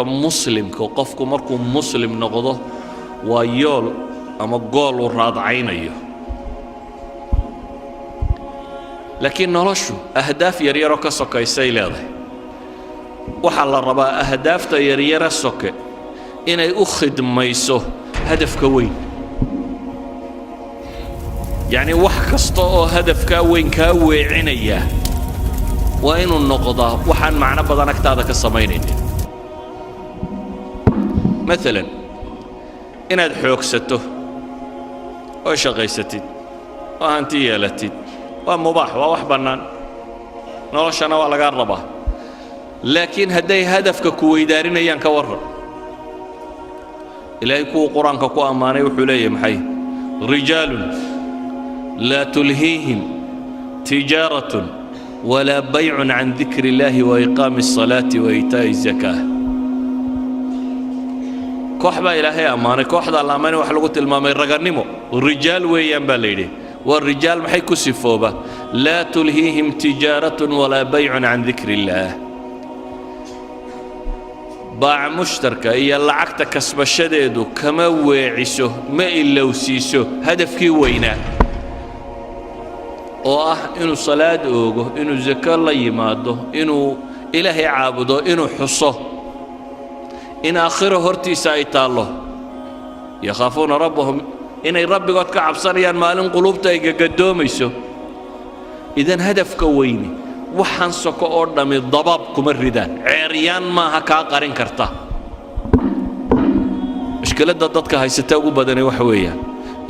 مسلم كقفك مركو مسلم نقضه ويول أما قول وراد عينيه لكن نرشو أهداف يريرو كسوكا يسيل هذا وحال الربا أهداف يريرو السوكا إن يأخذ ميسو هدف كوين يعني وحكستو هدف كوين كوي عينيه وإنو النقضة وحان معنا بدنك تادك الصمينين مثلا إن هاد حوكسته وشغيستي وهانتي يالتي ومباح ووح بنان نولشنا ولا قربه لكن هدي هدفك كوي دارين ايان كورر إلهي كو قرآنك كو أماني وحلي محي رجال لا تلهيهم تجارة ولا بيع عن ذكر الله وإقام الصلاة وإيتاء الزكاة كوحبا إلهي أماني كوحدا الأماني وحلقت المامي رغنمو الرجال ويان باليدي والرجال محي كسفوبة لا تلهيهم تجارة ولا بيع عن ذكر الله باع مشتركة إيا اللعقت كسب الشديد كما ويعيسو ما إلا وسيسو هدفكي وينا إنو صلاة أوغو إنو زكاة الله يمادو إنو إلهي عابدو إنو حصو إن آخره هرتي سايتا الله يخافون ربهم إني ربي قد كعب صريان مالن قلوبتا يقدوميسو إذن هدفك ويني waxaan soko oo dhami dabab kuma ridaan ceeriyaan ma ha ka qarin karta mushkilada dadka haysata ugu badan waxa weeyaan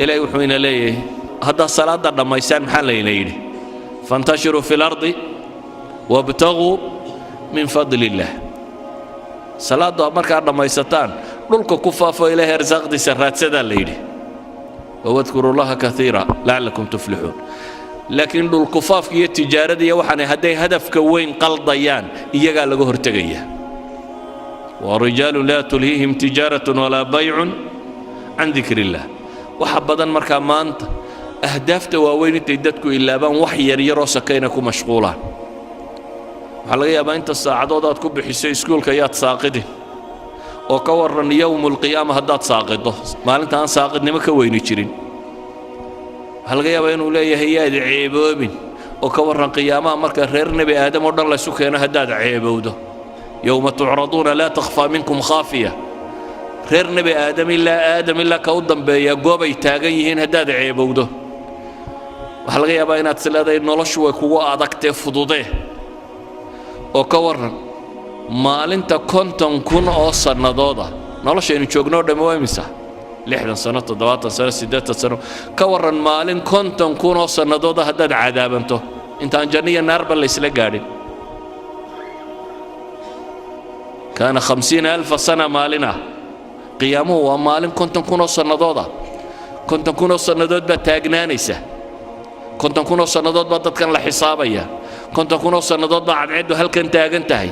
ilaahay wuxuu ina leeyahay hada salaada dhamaysan maxaa la yiri fantashiru fil ardi wabtaghu min fadlillah salaada marka dhamaysataan dhulka ku faafo ilaahay arsaaqdiisa raadsada la yiri wadhkurullaha kathira la'allakum tuflihun لكن الكفاف هي التجارة دي وحنا هدي هدف كوين قلضيان إيجا لجو هرتجية ورجال لا تلهيهم تجارة ولا بيع عن ذكر الله وحبذا مركا مانت أهداف تواوين تيدتكو إلا بان وحي يرى سكينكو مشغولا حلقيا بان انت الساعدات كوب حسي سكول كيات ساقده وكورن يوم القيامة هدات ساقده ما انت ان ساقد نمك وين يشرين halgaya inuu leeyahay yaad ceeboobin oo ka waran qiyaamaha marka reer nabi aadam oo dhan la sukeeno hadaad ceebowdo yawma tu'raduna la takhfa minkum khafiya reer nabi aadam illa ka u dambeeya goobay taagan yihiin hadaad ceebowdo waxa laga yaabaa inaad siladay noloshu way kugu adagtay fududee oo ka waran maalinta 50,000 oo sanadooda noloshaynu joogno dhammaymisa 60 سنة 70 سنة 6 سنة كورن مالين كنتم كونوا سندودا هداد عذابنتو انت انجنية النار بليس لقاري كان 50,000 سنة مالنا قيامه ومالين كنتم كونوا سندودا كنتم كونوا سندود بتاجنانيسة كنتم كونوا سندود بدت كان لحسابية كنتم كونوا سندود بعد عدو هل كنت تاجنتهي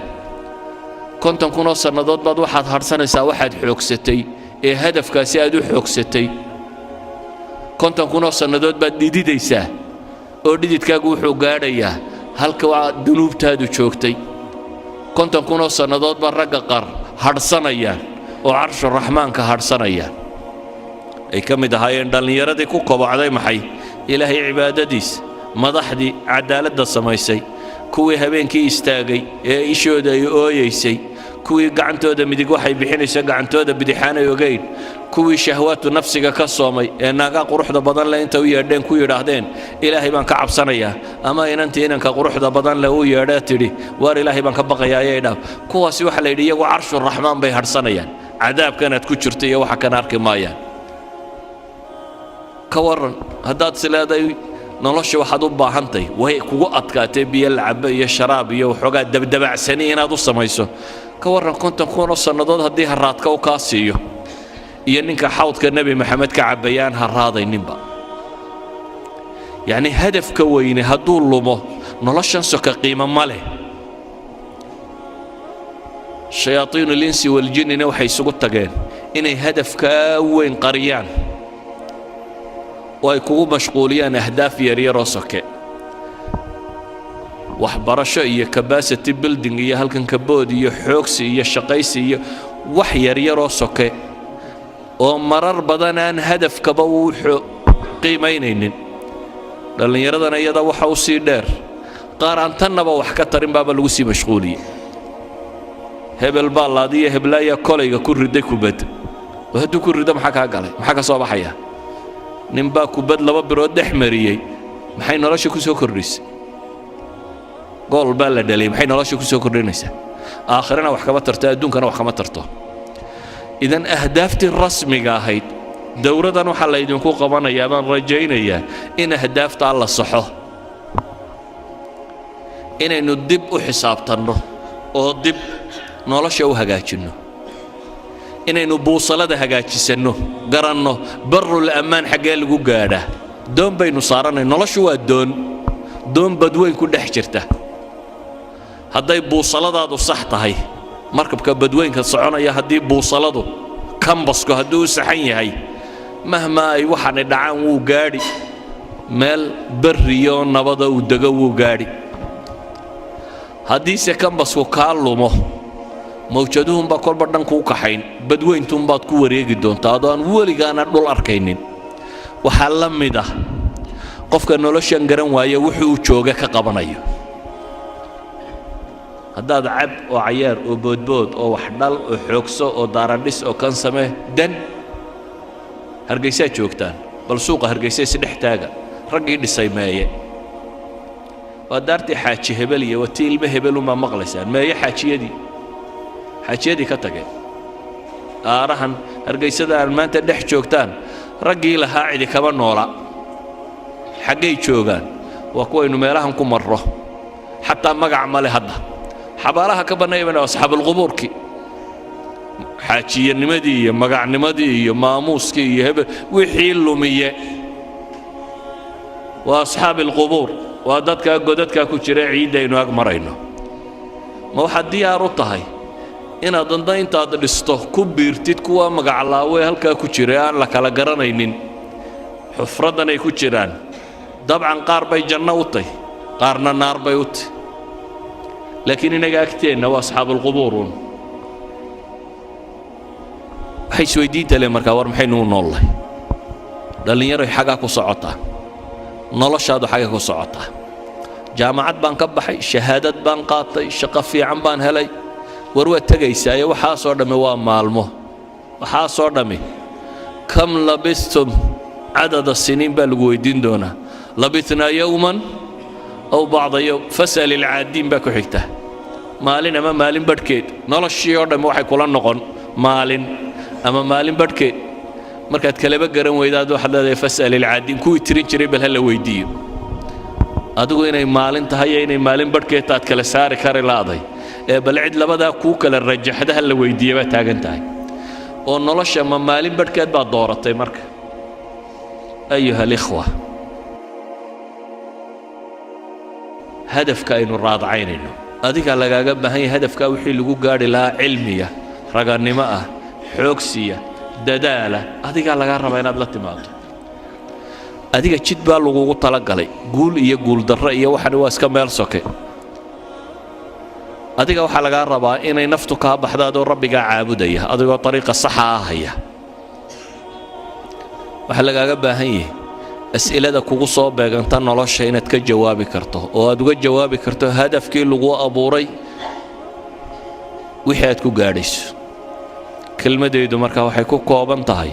كنتم كونوا سندود بعد واحد هرسنسا واحد حوكستي هدف كاسي أدو حوكستي كنت أكون سندود بدي ديسا أرديت كاجو حوجاريا هل كوا دنوب تادو شوكتي كنت أكون سندود برجقر هرسانيا وعرش الرحمن كهرسانيا أي كم ده هاي عندنا يردي كوكب على محي إلهي عبادتيس مضحدي عدالة السمايسي كوي هبين كي استاجي إيشو ده يويسي كوي قعنتودا مدق waxay bixinaysa gacantooda bidixaana yogeyn kuwi shahwaatu nafsiga ka soomay ee naga quruxda badan la inta u yeedheen ku yiraahdeen ilaahay baan ka cabsanayaa ama inanka quruxda badan la u yeedhaa tiri war ilaahay baan ka baqayaa ay dhaaf kuwaasi waxa la yidhi iyagu arshur rahmaan bay harsanayaan cadaabkanaad ku jirtay iyo waxa kan arki maayaan ka waran hadaad silaaday nolosha waxaad u baahantay way kugu adkaatay biyo lacab iyo sharaab iyo xogaa dabdabacsan inaad u samayso كورن كنت كون سنادود هدي هرادك او كاسيو iyo ninka xawdka nabi maxamed ka cabayaan haraadayninba yani hadafka weyne haduu lumo noloshan soka qiimo male shayatiin al-insi wal jinni waxay isugu tageen inay hadafka weyn qariyaan way kugu mashquuliyaan ahdaaf yaryar oo soke waxbarasho iyo capacity building iyo halkan kabood iyo xoogsi iyo shaqaysi iyo wax yar yaroo soke oo marar badan aan hadafkaba uu qiimaynaynin. dhallinyaradana iyada waxa u sii dheer qaar aan tannaba wax ka tarin baaba lagu sii mashquuliyey. hebel baa laadiya heblaaya kolayga ku riday kubad, oo hadduu ku rido maxaa kaa galay, maxaa ka soo baxaya? nin baa kubad 2 birood dhex mariyey, maxay nolosha ku soo kordhisay? gool baa la dhalay, maxay nolosha ku soo kordhinaysaa? aakhirana wax kama tarto, adduunkana wax kama tarto. idan ahdaaftii rasmiga ahayd dowradan waxaa laydinku qabanayaa baan rajaynayaa in ahdaafta la saxo, inaynu dib u xisaabtanno oo dib nolosha u hagaajinno, inaynu buusalada hagaajisanno, garanno barul ammaan xaggee lagu gaadhaa. doon baynu saaranay, noloshu waa doon badweyn ku dhex jirta. hadday buusaladaadu sax tahay, markabka badweynka soconaya haddii buusaladu kambasku hadduu u saxan yahay, mahma ay waxaanay dhacaan wuu gaadhi, meel barriyo nabada uu dego wuu gaadhi. haddiise kambasku kaa lumo, mawjaduhunbaa kolba dhan kuu kaxayn, badweyntuunbaad ku wareegi doontaa adoo aan weligaana dhul arkaynin. waxaa la mid ah qofka noloshan garan waaya wuxuu u jooga ka qabanayo. haddaad cab oo cayaar oo boodbood oo wax dhal oo xoogso oo daaradhis oo kan samee dan hargeysaa joogtaan, bal suuqa hargeysa isdhex taaga, raggii dhisay meeye? waa daartii xaaji hebel iyo watii ilmo hebelunbaa maqlaysaan, meeye xaajiyadii ka tageen. aarahan hargeysada aan maanta dhex joogtaan, raggii lahaa cidi kama noola, xaggay joogaan? waa kuwaynu meelahan ku marro, xataa magac male. hadda xabaalaha ka bannaayban asxaabulqubuurkii, xaajiyanimadii iyo magacnimadii iyo maamuuskii iyo hebel wixii lumiye waa asxaabilqubuur, waa dadkaa godadkaa ku jira ciiddaynu ag marayno. ma waxaad diyaar u tahay inaad danda intaad dhisto ku biirtid kuwa magaclaawe halkaa ku jira aan la kala garanaynin, xufraddan ay ku jiraan? dabcan qaar bay janno u tahy, qaarna naar bay u tahy, laakiin inaga agteenna waa asxaabulqubuurun. waxay isweydiinta le markaa, war maxaynu u noollahay? dhallinyaroy xaggaa ku socotaa, noloshaadu xagga ku socotaa. jaamacad baan ka baxay, shahaadad baan qaatay, shaqo fiican baan helay, war waa tegaysaaye waxaasoo dhammi waa maalmo. waxaasoo dhammi kam labistum cadada siniin baa lagu weydiin doonaa. labitnaa yowman aw bacda yowm, fas'al ilcaadiin baa ku xigta. maalin ama maalin badhkeed, noloshii oo dhammi waxay kula noqon maalin ama maalin badhkeed. markaad kaleba garan weydaad waxaad leedahay fas'al ilcaadiin, kuwii tirin jiray bal ha la weydiiyo. adigu inay maalin tahay iyo inay maalin badhkeed taad kala saari kari la'day, ee bal cid labadaa kuu kala rajaxda ha la weydiiya baa taagan tahay. oo nolosha ma maalin badhkeed baad dooratay marka? ayuha alikhwa, hadafka aynu raadacaynayno adigaa lagaaga baahan yahay. hadafkaa wixii lagu gaadhi lahaa cilmiya, ragannimo ah, xoogsiya, dadaala, adigaa lagaa rabaa inaad la timaado. adiga jid baa lagugu talagalay, guul iyo guuldarro iyo waxani waa iska meel soke. adiga waxaa lagaa rabaa inay naftu kaa baxdo adoo rabbigaa caabudaya, adigoo ariiqa saxa ah haya. waxaa lagaaga baahan yahay as'ilada kugu soo beeganta nolosha inaad ka jawaabi karto, oo aad uga jawaabi karto hadafkii lagu abuuray wixii aad ku gaadhayso. kelmadaydu markaa waxay ku kooban tahay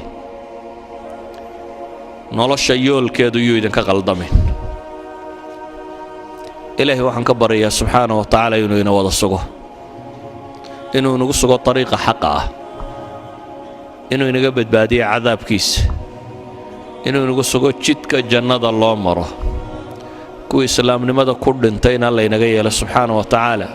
nolosha yoolkeedu yuu idinka qaldamin. ilaahay waxaan ka baryayaa subxaana wa tacaala inuu ina wada sugo, inuu inagu sugo ariiqa xaqa ah, inuu inaga badbaadiyo cadaabkiisa, inuu inagu sugo jidka jannada loo maro. kuwii islaamnimada ku dhintayna alla inaga yeelo subxaana wa tacaala